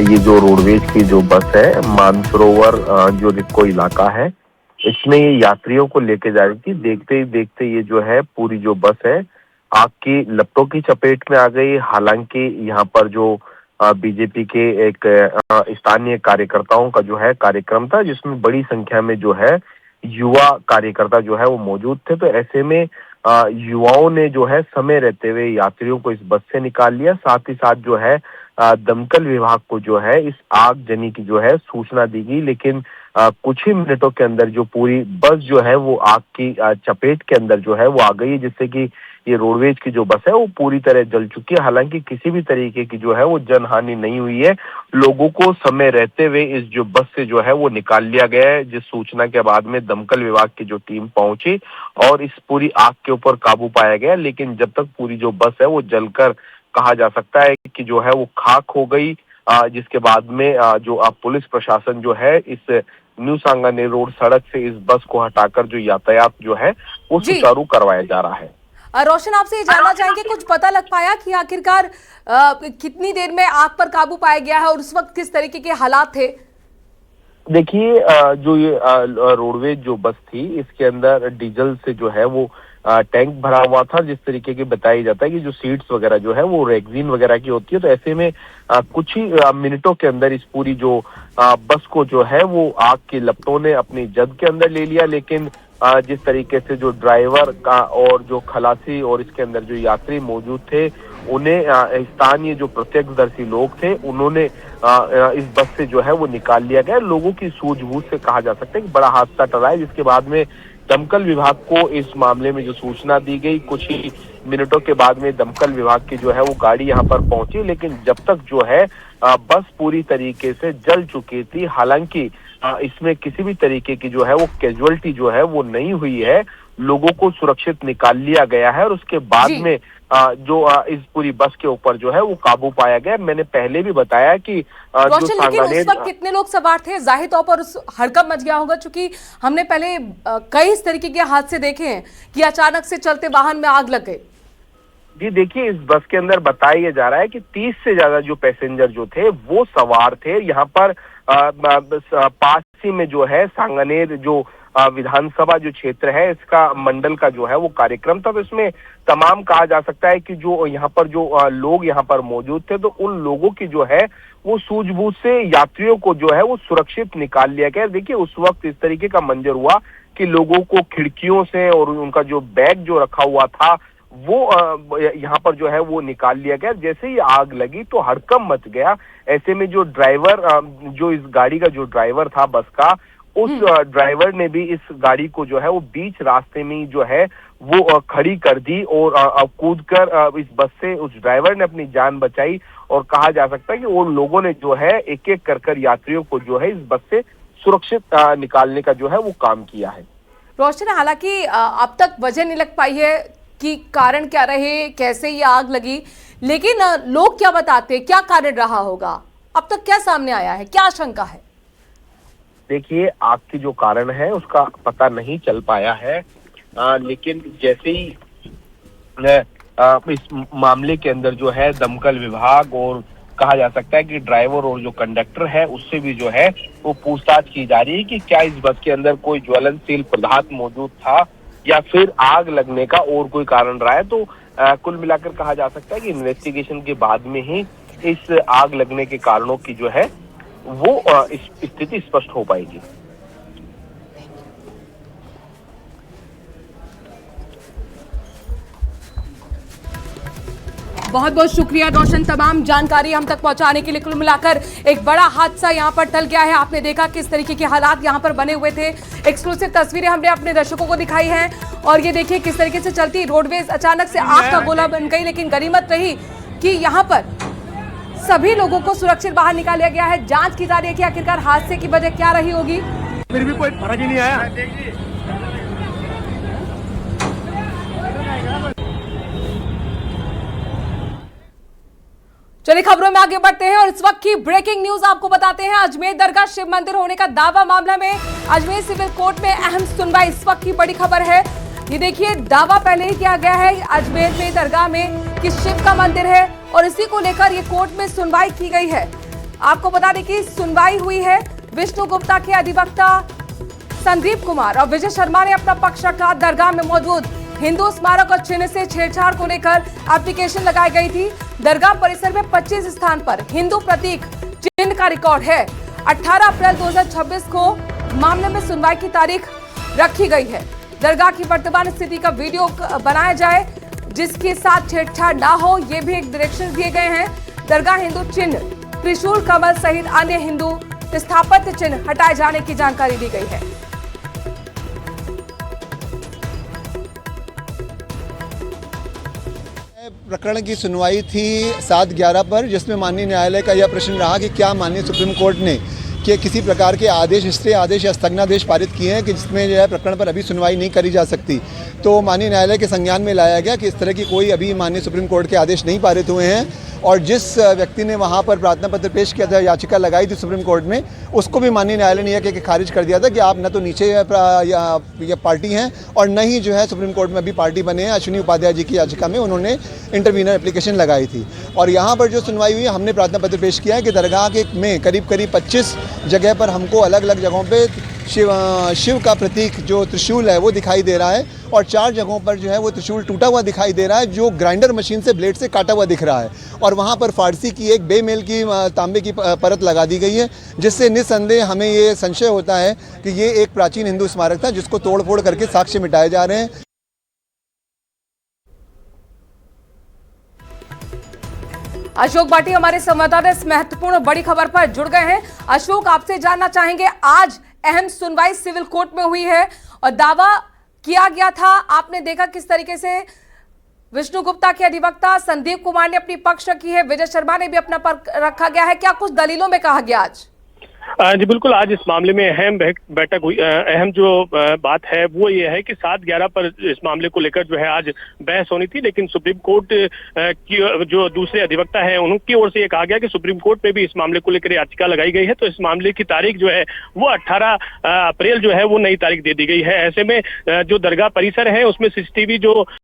ये जो रोडवेज की जो बस है मानसरोवर जो रिपको इलाका है, इसमें ये यात्रियों को लेके जा रही थी। देखते ही देखते ये जो है पूरी जो बस है आग की लपटों की चपेट में आ गई। हालांकि यहाँ पर जो बीजेपी के एक स्थानीय कार्यकर्ताओं का जो है कार्यक्रम था, जिसमें बड़ी संख्या में जो है युवा कार्यकर्ता जो है वो मौजूद थे। तो ऐसे में युवाओं ने जो है समय रहते हुए यात्रियों को इस बस से निकाल लिया। साथ ही साथ जो है दमकल विभाग को जो है इस आगजनी की जो है सूचना दी गई, लेकिन कुछ ही मिनटों के अंदर जो पूरी बस जो है वो आग की चपेट के अंदर जो है वो आ गई है, जिससे कि ये रोडवेज की जो बस है वो पूरी तरह जल चुकी है। हालांकि किसी भी तरीके की जो है वो जनहानि नहीं हुई है। लोगों को समय रहते हुए इस जो बस से जो है वो निकाल लिया गया है, जिस सूचना के बाद में दमकल विभाग की जो टीम पहुंची और इस पूरी आग के ऊपर काबू पाया गया। लेकिन जब तक पूरी जो बस है वो जलकर कहा जा सकता है कि जो है वो खाक हो गई, जिसके बाद में जो अब पुलिस प्रशासन जो है इस न्यू सांगानेर रोड सड़क से इस बस को हटाकर जो यातायात जो है वो सुचारू करवाया जा रहा है। रोशन, आपसे ये जानना चाहेंगे, कुछ पता लग पाया कि आखिरकार कितनी देर में आग पर काबू पाया गया है और उस वक्त किस तरीके के हालात थे? देखिए, जो ये रोडवेज जो बस थी इसके अंदर डीजल से जो है वो टैंक भरा हुआ था। जिस तरीके की बताया जाता है कि जो सीट्स वगैरह जो है वो रेक्सिन वगैरह की होती है। तो ऐसे में कुछ ही मिनटों के अंदर इस पूरी जो बस को जो है वो आग की लपटों ने अपनी जद के अंदर ले लिया। लेकिन जिस तरीके से जो ड्राइवर का और जो खलासी और इसके अंदर जो यात्री मौजूद थे, उन्हें स्थानीय जो प्रत्यक्षदर्शी लोग थे उन्होंने इस बस से जो है वो निकाल लिया गया। लोगों की सूझबूझ से कहा जा सकता है कि बड़ा हादसा टला है, जिसके बाद में दमकल विभाग को इस मामले में जो सूचना दी गई, कुछ ही मिनटों के बाद में दमकल विभाग की जो है वो गाड़ी यहाँ पर पहुंची। लेकिन जब तक जो है बस पूरी तरीके से जल चुकी थी। हालांकि इसमें किसी भी तरीके की जो है वो कैजुअलिटी जो है वो नहीं हुई है। लोगों को सुरक्षित निकाल लिया गया है और उसके बाद में जो इस पूरी बस के ऊपर जो है वो काबू पाया गया। मैंने पहले भी बताया कि जो लेकिन उस वक्त कितने लोग सवार थे? जाहिर तौर पर उस हड़कंप मच गया होगा, चूंकि हमने पहले कई इस तरीके के हादसे देखे हैं कि अचानक से चलते वाहन में आग लग गई। जी देखिए, इस बस के अंदर बताया जा रहा है कि 30 से ज्यादा जो पैसेंजर जो थे वो सवार थे। यहाँ पर पास ही में जो है सांगानेर जो विधानसभा जो क्षेत्र है इसका मंडल का जो है वो कार्यक्रम था। तो इसमें तमाम कहा जा सकता है कि जो यहाँ पर जो लोग यहाँ पर मौजूद थे, तो उन लोगों की जो है वो सूझबूझ से यात्रियों को जो है वो सुरक्षित निकाल लिया गया। देखिए, उस वक्त इस तरीके का मंजर हुआ कि लोगों को खिड़कियों से और उनका जो बैग जो रखा हुआ था वो यहाँ पर जो है वो निकाल लिया गया। जैसे ही आग लगी तो हड़कंप मच गया। ऐसे में जो ड्राइवर, जो इस गाड़ी का जो ड्राइवर था बस का, उस ड्राइवर ने भी इस गाड़ी को जो है वो बीच रास्ते में जो है वो खड़ी कर दी और कूदकर इस बस से उस ड्राइवर ने अपनी जान बचाई। और कहा जा सकता है कि उन लोगों ने जो है एक एक कर यात्रियों को जो है इस बस से सुरक्षित निकालने का जो है वो काम किया है। रोशन, हालांकि अब तक वजह नहीं लग पाई है कि कारण क्या रहे, कैसे ये आग लगी, लेकिन लोग क्या बताते हैं, क्या कारण रहा होगा? अब तक क्या सामने आया है, क्या आशंका है? देखिए, आग की जो कारण है उसका पता नहीं चल पाया है, लेकिन जैसे ही इस मामले के अंदर जो है दमकल विभाग और कहा जा सकता है कि ड्राइवर और जो कंडक्टर है उससे भी जो है वो पूछताछ की जा रही है कि क्या इस बस के अंदर कोई ज्वलनशील पदार्थ मौजूद था या फिर आग लगने का और कोई कारण रहा है। तो कुल मिलाकर कहा जा सकता है कि इन्वेस्टिगेशन के बाद में ही इस आग लगने के कारणों की जो है वो स्थिति स्पष्ट हो पाएगी। बहुत बहुत शुक्रिया रोशन, तमाम जानकारी हम तक पहुंचाने के लिए। कुल मिलाकर एक बड़ा हादसा यहां पर टल गया है। आपने देखा किस तरीके के हालात यहां पर बने हुए थे। एक्सक्लूसिव तस्वीरें हमने अपने दर्शकों को दिखाई हैं और ये देखिए किस तरीके से चलती रोडवेज अचानक से आग का गोला बन गई। लेकिन गनीमत रही कि यहाँ पर सभी लोगों को सुरक्षित बाहर निकाला गया है। जांच की जा रही है कि आखिरकार हादसे की वजह क्या रही होगी। फिर भी कोई फर्क ही नहीं आया। चलिए खबरों में आगे बढ़ते हैं और इस वक्त की ब्रेकिंग न्यूज आपको बताते हैं। अजमेर दरगाह शिव मंदिर होने का दावा मामला में अजमेर सिविल कोर्ट में अहम सुनवाई इस वक्त की बड़ी खबर है। ये देखिए, दावा पहले ही किया गया है अजमेर में दरगाह में कि शिव का मंदिर है और इसी को लेकर ये कोर्ट में सुनवाई की गई है। आपको बता दें कि सुनवाई हुई है। विष्णु गुप्ता के अधिवक्ता संदीप कुमार और विजय शर्मा ने अपना पक्ष रखा। दरगाह में मौजूद हिंदू स्मारक और चिन्ह से छेड़छाड़ को लेकर एप्लीकेशन लगाई गई थी। दरगाह परिसर में 25 स्थान पर हिंदू प्रतीक चिन्ह का रिकॉर्ड है। 18 अप्रैल 2026 को मामले में सुनवाई की तारीख रखी गई है। दरगाह की वर्तमान स्थिति का वीडियो बनाया जाए जिसके साथ छेड़छाड़ ना हो, ये भी एक डायरेक्शन दिए गए हैं। दरगाह हिंदू चिन्ह त्रिशूल, कमल सहित अन्य हिंदू स्थापत्य चिन्ह हटाए जाने की जानकारी दी गई है। प्रकरण की सुनवाई थी 7/11 पर, जिसमें माननीय न्यायालय का यह प्रश्न रहा कि क्या माननीय सुप्रीम कोर्ट ने कि किसी प्रकार के आदेश, स्टे आदेश या स्थगनादेश पारित किए हैं कि जिसमें जो है प्रकरण पर अभी सुनवाई नहीं करी जा सकती। तो माननीय न्यायालय के संज्ञान में लाया गया कि इस तरह की कोई अभी माननीय सुप्रीम कोर्ट के आदेश नहीं पारित हुए हैं, और जिस व्यक्ति ने वहाँ पर प्रार्थना पत्र पेश किया था, याचिका लगाई थी सुप्रीम कोर्ट में, उसको भी माननीय न्यायालय ने यह कह के खारिज कर दिया था कि आप न तो नीचे या पार्टी हैं और न ही जो है सुप्रीम कोर्ट में अभी पार्टी बने हैं। अश्विनी उपाध्याय जी की याचिका में उन्होंने इंटरवीनर एप्लीकेशन लगाई थी, और यहाँ पर जो सुनवाई हुई, हमने प्रार्थना पत्र पेश किया है कि दरगाह के में करीब 25 जगह पर हमको अलग अलग जगहों पे शिव का प्रतीक जो त्रिशूल है वो दिखाई दे रहा है, और 4 जगहों पर जो है वो त्रिशूल टूटा हुआ दिखाई दे रहा है, जो ग्राइंडर मशीन से ब्लेड से काटा हुआ दिख रहा है, और वहाँ पर फारसी की एक बेमेल की तांबे की परत लगा दी गई है, जिससे निस्संदेह हमें ये संशय होता है कि ये एक प्राचीन हिंदू स्मारक था जिसको तोड़फोड़ करके साक्ष्य मिटाए जा रहे हैं। अशोक भाटी हमारे संवाददाता इस महत्वपूर्ण बड़ी खबर पर जुड़ गए हैं। अशोक, आपसे जानना चाहेंगे, आज अहम सुनवाई सिविल कोर्ट में हुई है और दावा किया गया था, आपने देखा किस तरीके से विष्णु गुप्ता के अधिवक्ता संदीप कुमार ने अपनी पक्ष रखी है, विजय शर्मा ने भी अपना पक्ष रखा गया है, क्या कुछ दलीलों में कहा गया आज? जी बिल्कुल, आज इस मामले में अहम बैठक हुई। अहम जो बात है वो ये है कि 7/11 पर इस मामले को लेकर जो है आज बहस होनी थी, लेकिन सुप्रीम कोर्ट की जो दूसरे अधिवक्ता हैं उनकी ओर से ये कहा गया कि सुप्रीम कोर्ट में भी इस मामले को लेकर याचिका लगाई गई है, तो इस मामले की तारीख जो है वो 18 अप्रैल जो है वो नई तारीख दे दी गई है। ऐसे में जो दरगाह परिसर है उसमें CCTV जो